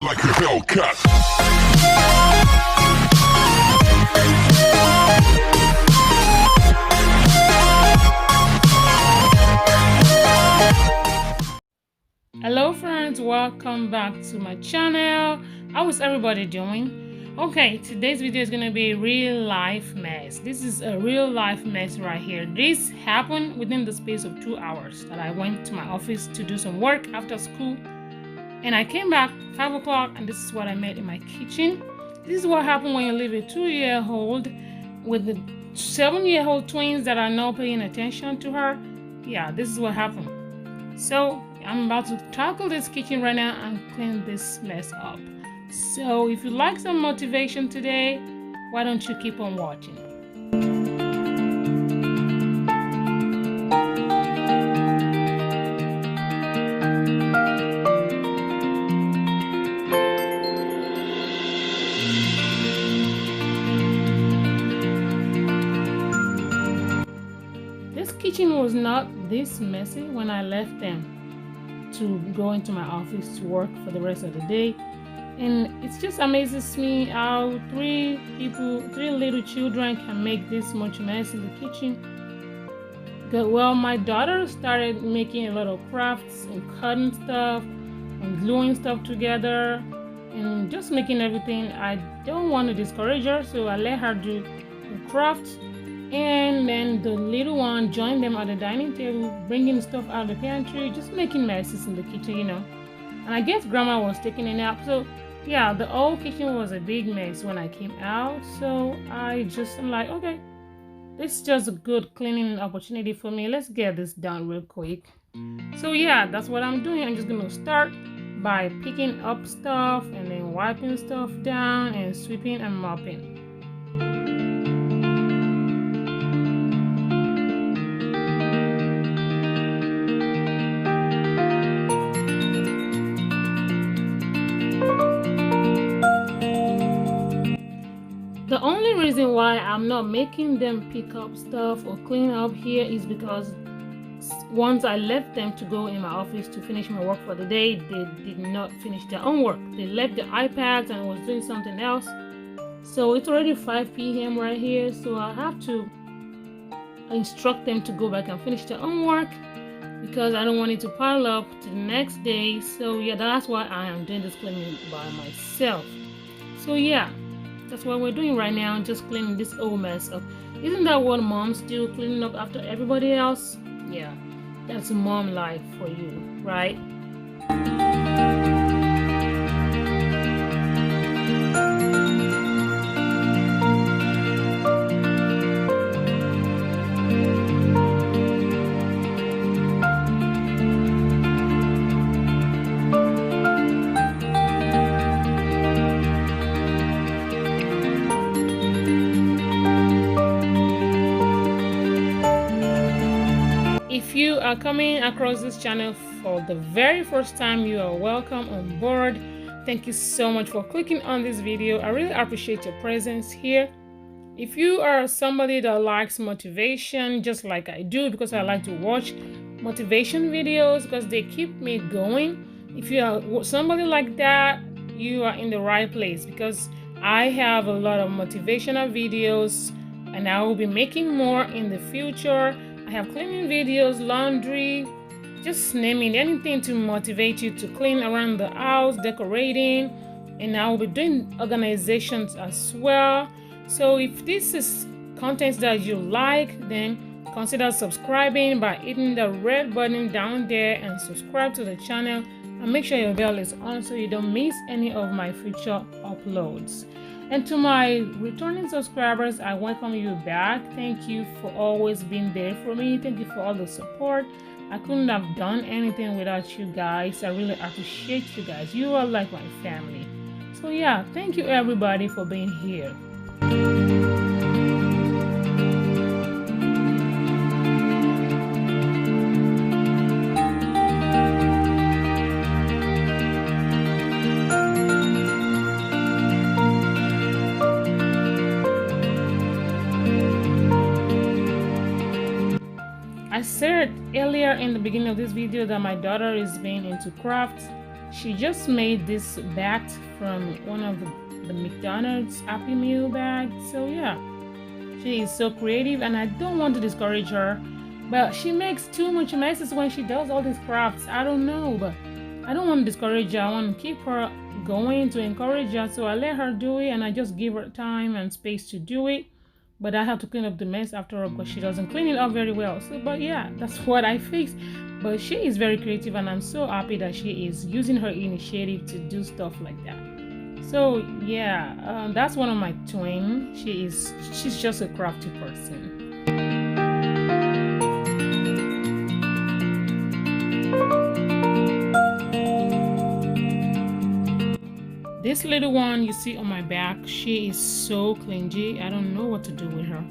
Like a Hellcat. Hello friends, welcome back to my channel. How is everybody doing? Okay, today's video is going to be a real life mess. This is a real life mess right here. This happened within the space of 2 hours that I went to my office to do some work after school, and I came back 5 o'clock, and this is what I met in my kitchen. This is what happened when you leave a 2-year-old with the 7-year-old twins that are not paying attention to her. Yeah, this is what happened. So I'm about to tackle this kitchen right now and clean this mess up. So if you like some motivation today, why don't you keep on watching? This kitchen was not this messy when I left them to go into my office to work for the rest of the day, and it just amazes me how three little children can make this much mess in the kitchen. Well, my daughter started making a lot of crafts and cutting stuff and gluing stuff together and just making everything. I don't want to discourage her, so I let her do the crafts. And then the little one joined them at the dining table, bringing stuff out of the pantry, just making messes in the kitchen, you know. And I guess grandma was taking a nap. So yeah, the whole kitchen was a big mess when I came out. So I'm like, okay, this is just a good cleaning opportunity for me. Let's get this done real quick. So yeah, that's what I'm doing. I'm just gonna start by picking up stuff and then wiping stuff down and sweeping and mopping. The only reason why I'm not making them pick up stuff or clean up here is because once I left them to go in my office to finish my work for the day, they did not finish their own work. They left their iPads and was doing something else. So it's already 5 p.m. right here, so I have to instruct them to go back and finish their own work because I don't want it to pile up to the next day. So yeah, that's why I am doing this cleaning by myself. So yeah, that's what we're doing right now, just cleaning this old mess up. Isn't that what moms do, cleaning up after everybody else? Yeah, that's mom life for you, right? If you are coming across this channel for the very first time, you are welcome on board. Thank you so much for clicking on this video. I really appreciate your presence here. If you are somebody that likes motivation just like I do, because I like to watch motivation videos because they keep me going, if you are somebody like that, you are in the right place, because I have a lot of motivational videos and I will be making more in the future. I have cleaning videos, laundry, just name it, anything to motivate you to clean around the house, decorating, and I will be doing organizations as well. So if this is content that you like, then consider subscribing by hitting the red button down there and subscribe to the channel, and make sure your bell is on so you don't miss any of my future uploads. And to my returning subscribers, I welcome you back. Thank you for always being there for me. Thank you for all the support. I couldn't have done anything without you guys. I really appreciate you guys. You are like my family. So yeah, thank you everybody for being here. I said earlier in the beginning of this video that my daughter is being into crafts. she just made this bag from one of the McDonald's Happy Meal bags. So yeah, she is so creative, and I don't want to discourage her, but she makes too much messes when she does all these crafts. I don't know, but I don't want to discourage her. I want to keep her going, to encourage her. So I let her do it, and I just give her time and space to do it. But I have to clean up the mess after all because she doesn't clean it up very well. So, but yeah, that's what I fix. But she is very creative, and I'm so happy that she is using her initiative to do stuff like that. So yeah, that's one of my twins. She's just a crafty person. This little one you see on my back, she is so clingy. I don't know what to do with her.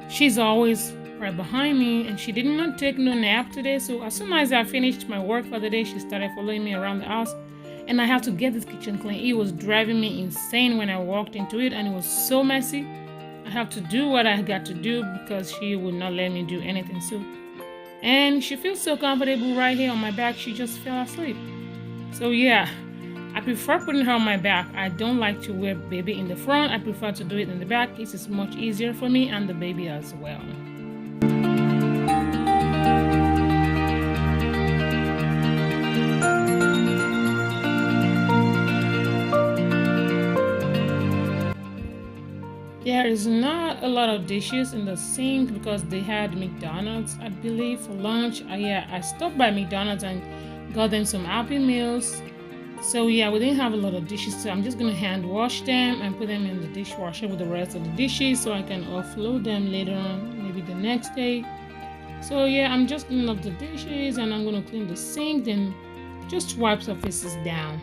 She's always right behind me, and she did not take no nap today. So as soon as I finished my work for the day, she started following me around the house, and I have to get this kitchen clean. It was driving me insane when I walked into it, and it was so messy. I have to do what I got to do because she would not let me do anything. So, and she feels so comfortable right here on my back. She just fell asleep. So yeah, I prefer putting her on my back. I don't like to wear baby in the front. I prefer to do it in the back. It is much easier for me and the baby as well. There is not a lot of dishes in the sink because they had McDonald's, I believe, for lunch. Yeah, I stopped by McDonald's and got them some Happy Meals. So yeah, we didn't have a lot of dishes, so I'm just gonna hand wash them and put them in the dishwasher with the rest of the dishes so I can offload them later on, maybe the next day. So yeah, I'm just cleaning up the dishes, and I'm gonna clean the sink, then just wipe surfaces down.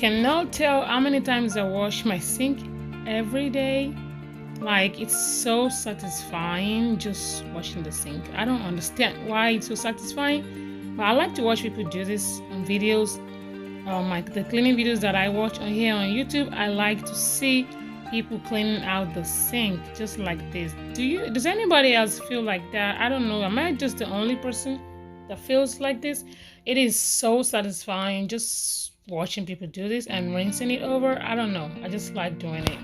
cannot tell how many times I wash my sink every day. Like, it's so satisfying just washing the sink. I don't understand why it's so satisfying, but I like to watch people do this on videos. Like the cleaning videos that I watch on here on YouTube, I like to see people cleaning out the sink just like this. Does anybody else feel like that? I don't know. Am I just the only person that feels like this? It is so satisfying just watching people do this and rinsing it over. I don't know. I just like doing it.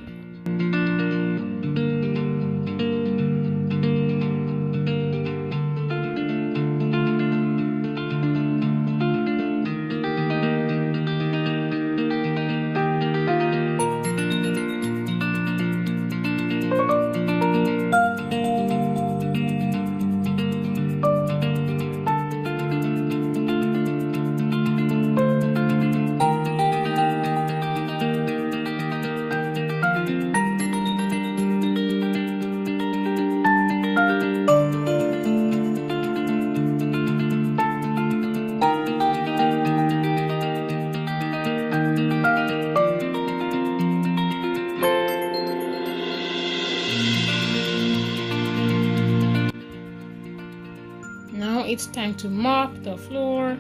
Now it's time to mop the floor,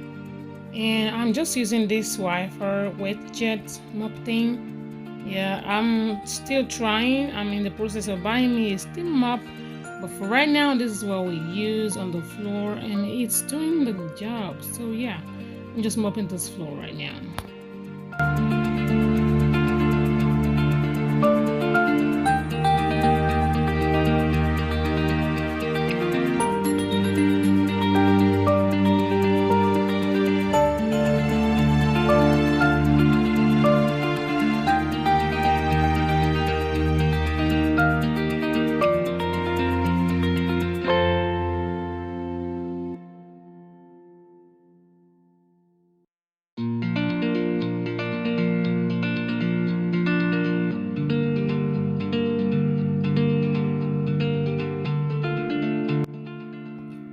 and I'm just using this Swiffer wet jet mop thing. Yeah, I'm still trying. I'm in the process of buying me a steam mop, but for right now this is what we use on the floor and it's doing the job. So yeah, I'm just mopping this floor right now.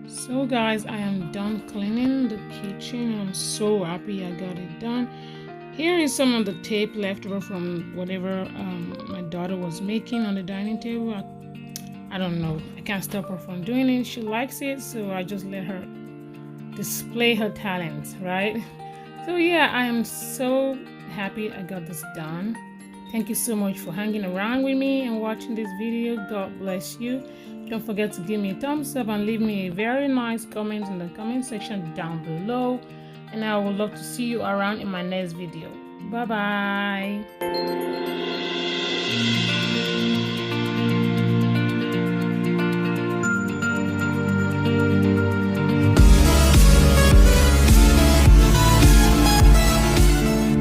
So guys, I am done cleaning the kitchen. I'm so happy I got it done. Here is some of the tape left over from whatever my daughter was making on the dining table. I don't know, I can't stop her from doing it. She likes it, so I just let her display her talents, right? So yeah, I am so happy I got this done. Thank you so much for hanging around with me and watching this video. God bless you. Don't forget to give me a thumbs up and leave me a very nice comment in the comment section down below. And I would love to see you around in my next video. Bye bye.